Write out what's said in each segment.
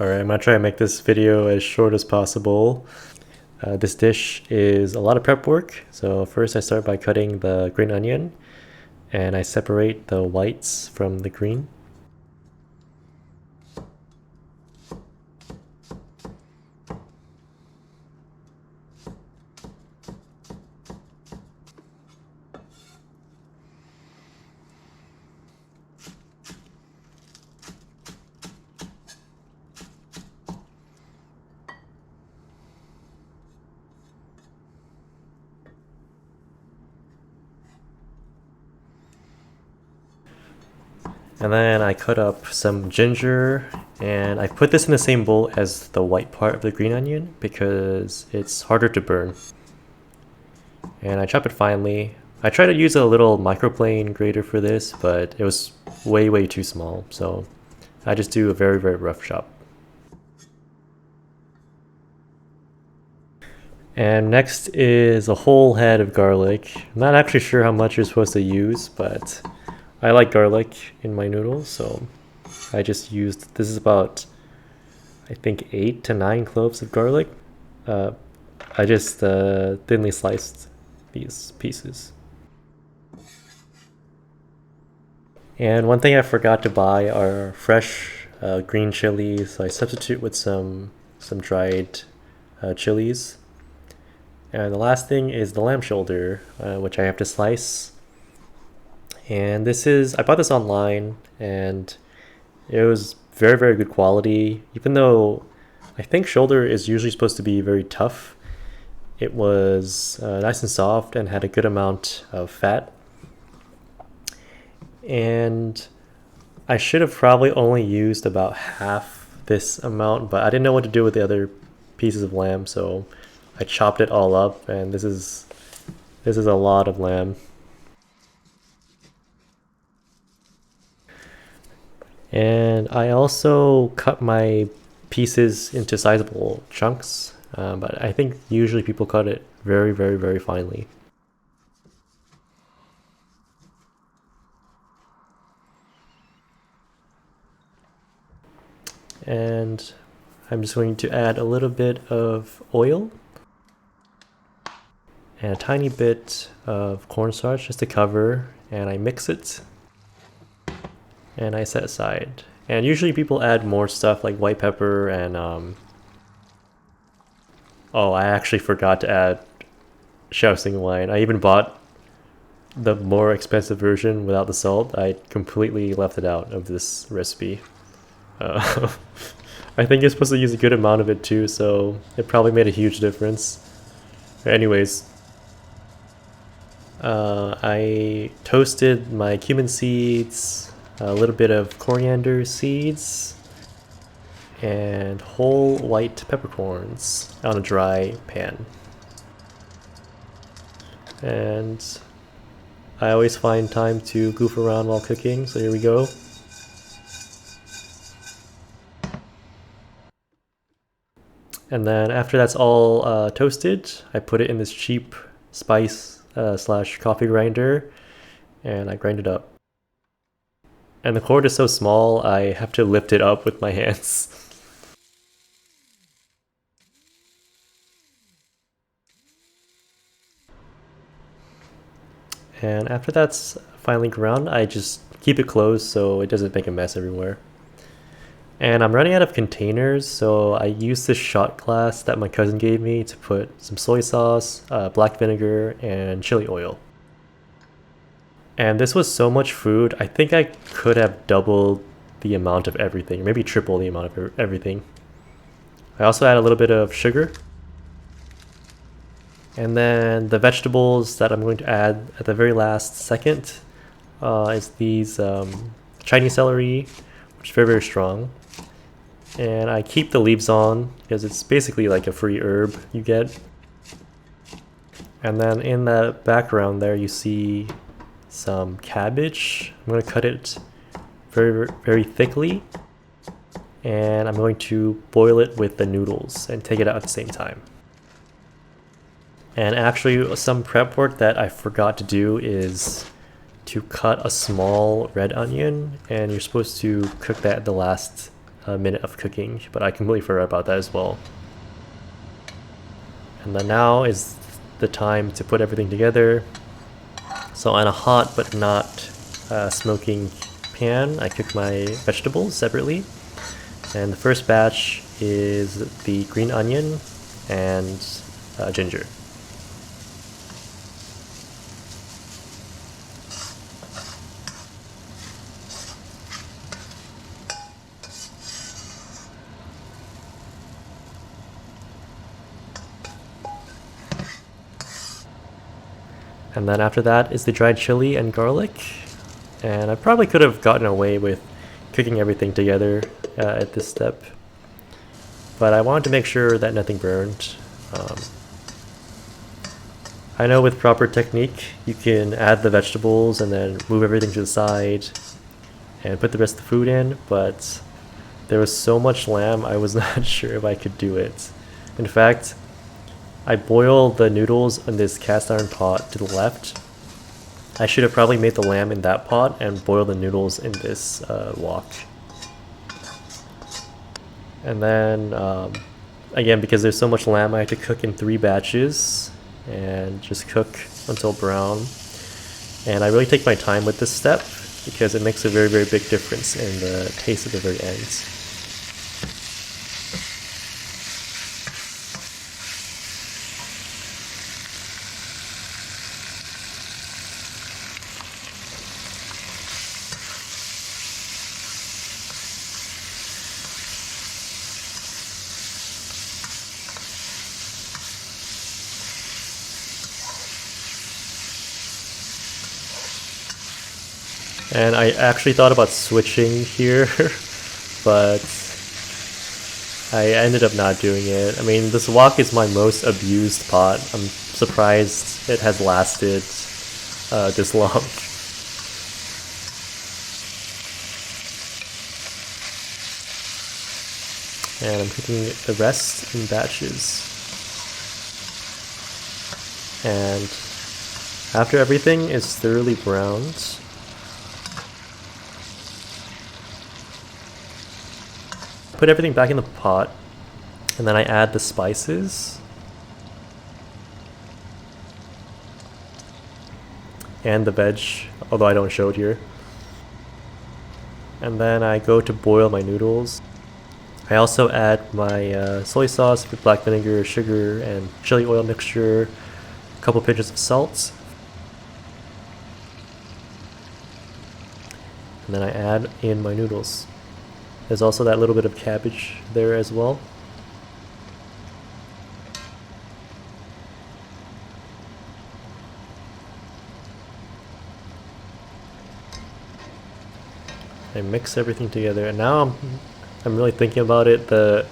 Alright, I'm gonna try to make this video as short as possible. This dish is a lot of prep work. So first I start by cutting the green onion and I separate the whites from the green. And then I cut up some ginger and I put this in the same bowl as the white part of the green onion because it's harder to burn. And I chop it finely. I try to use a little microplane grater for this, but it was way too small, so I just do a very rough chop. And next is a whole head of garlic. I'm not actually sure how much you're supposed to use, but I like garlic in my noodles, so I just used, this is about, I think 8 to 9 cloves of garlic. I just thinly sliced these pieces. And one thing I forgot to buy are fresh green chilies, so I substitute with some dried chilies. And the last thing is the lamb shoulder, which I have to slice. And this is, I bought this online and it was very good quality. Even though I think shoulder is usually supposed to be very tough, it was nice and soft and had a good amount of fat. And I should have probably only used about half this amount, but I didn't know what to do with the other pieces of lamb, so I chopped it all up, and this is a lot of lamb. And I also cut my pieces into sizable chunks, but I think usually people cut it very finely. And I'm just going to add a little bit of oil and a tiny bit of cornstarch just to cover, and I mix it and I set aside. And usually people add more stuff like white pepper and oh, I actually forgot to add Shaoxing wine. I even bought the more expensive version without the salt. I completely left it out of this recipe. I think you're supposed to use a good amount of it too, so it probably made a huge difference. Anyways, I toasted my cumin seeds, a little bit of coriander seeds, and whole white peppercorns on a dry pan. And I always find time to goof around while cooking, so here we go. And then after that's all toasted, I put it in this cheap spice slash coffee grinder and I grind it up. And the cord is so small, I have to lift it up with my hands. And after that's finally ground, I just keep it closed so it doesn't make a mess everywhere. And I'm running out of containers, so I used this shot glass that my cousin gave me to put some soy sauce, black vinegar, and chili oil. And this was so much food, I think I could have doubled the amount of everything, maybe triple the amount of everything. I also add a little bit of sugar. And then the vegetables that I'm going to add at the very last second is these Chinese celery, which is very strong. And I keep the leaves on because it's basically like a free herb you get. And then in the background there you see some cabbage. I'm going to cut it very thickly. And I'm going to boil it with the noodles and take it out at the same time. And actually some prep work that I forgot to do is to cut a small red onion, and you're supposed to cook that at the last minute of cooking, but I completely forgot about that as well. And then now is the time to put everything together. So on a hot but not smoking pan, I cook my vegetables separately. And the first batch is the green onion and ginger. And then after that is the dried chili and garlic. And I probably could have gotten away with cooking everything together at this step, but I wanted to make sure that nothing burned. I know with proper technique you can add the vegetables and then move everything to the side and put the rest of the food in, but there was so much lamb I was not sure if I could do it. In fact, I boiled the noodles in this cast iron pot to the left. I should have probably made the lamb in that pot and boiled the noodles in this wok. And then, again, because there's so much lamb, I had to cook in 3 batches and just cook until brown. And I really take my time with this step because it makes a very, very big difference in the taste at the very end. And I actually thought about switching here, but I ended up not doing it. I mean, this wok is my most abused pot. I'm surprised it has lasted this long. And I'm cooking the rest in batches. And after everything is thoroughly browned, put everything back in the pot, and then I add the spices and the veg, although I don't show it here. And then I go to boil my noodles. I also add my soy sauce with black vinegar, sugar, and chili oil mixture, a couple pinches of salt. And then I add in my noodles. There's also that little bit of cabbage there as well. I mix everything together, and now I'm really thinking about it. The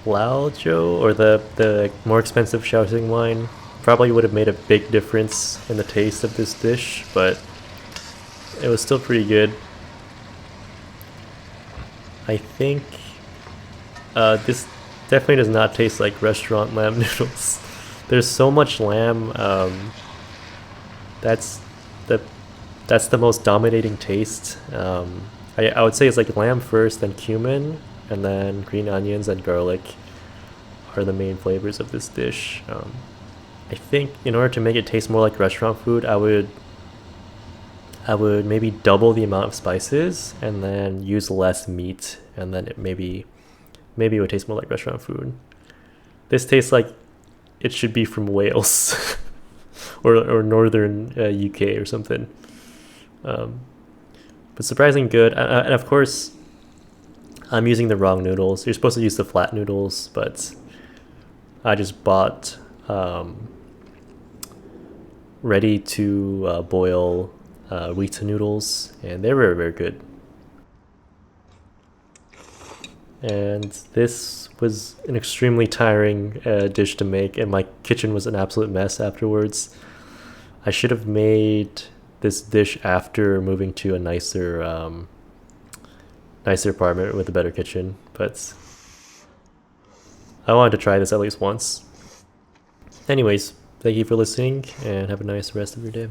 Laojiu, or the more expensive Shaoxing wine, probably would have made a big difference in the taste of this dish, but it was still pretty good. I think this definitely does not taste like restaurant lamb noodles. There's so much lamb. That's the most dominating taste. I would say it's like lamb first, then cumin, and then green onions and garlic are the main flavors of this dish. I think in order to make it taste more like restaurant food, I would maybe double the amount of spices and then use less meat, and then maybe it would taste more like restaurant food. This tastes like it should be from Wales or northern UK or something. But surprisingly good. And of course, I'm using the wrong noodles. You're supposed to use the flat noodles, but I just bought ready to boil wheat noodles, and they were very good. And this was an extremely tiring dish to make, and my kitchen was an absolute mess afterwards. I should have made this dish after moving to a nicer apartment with a better kitchen, but I wanted to try this at least once. Anyways, thank you for listening, and have a nice rest of your day.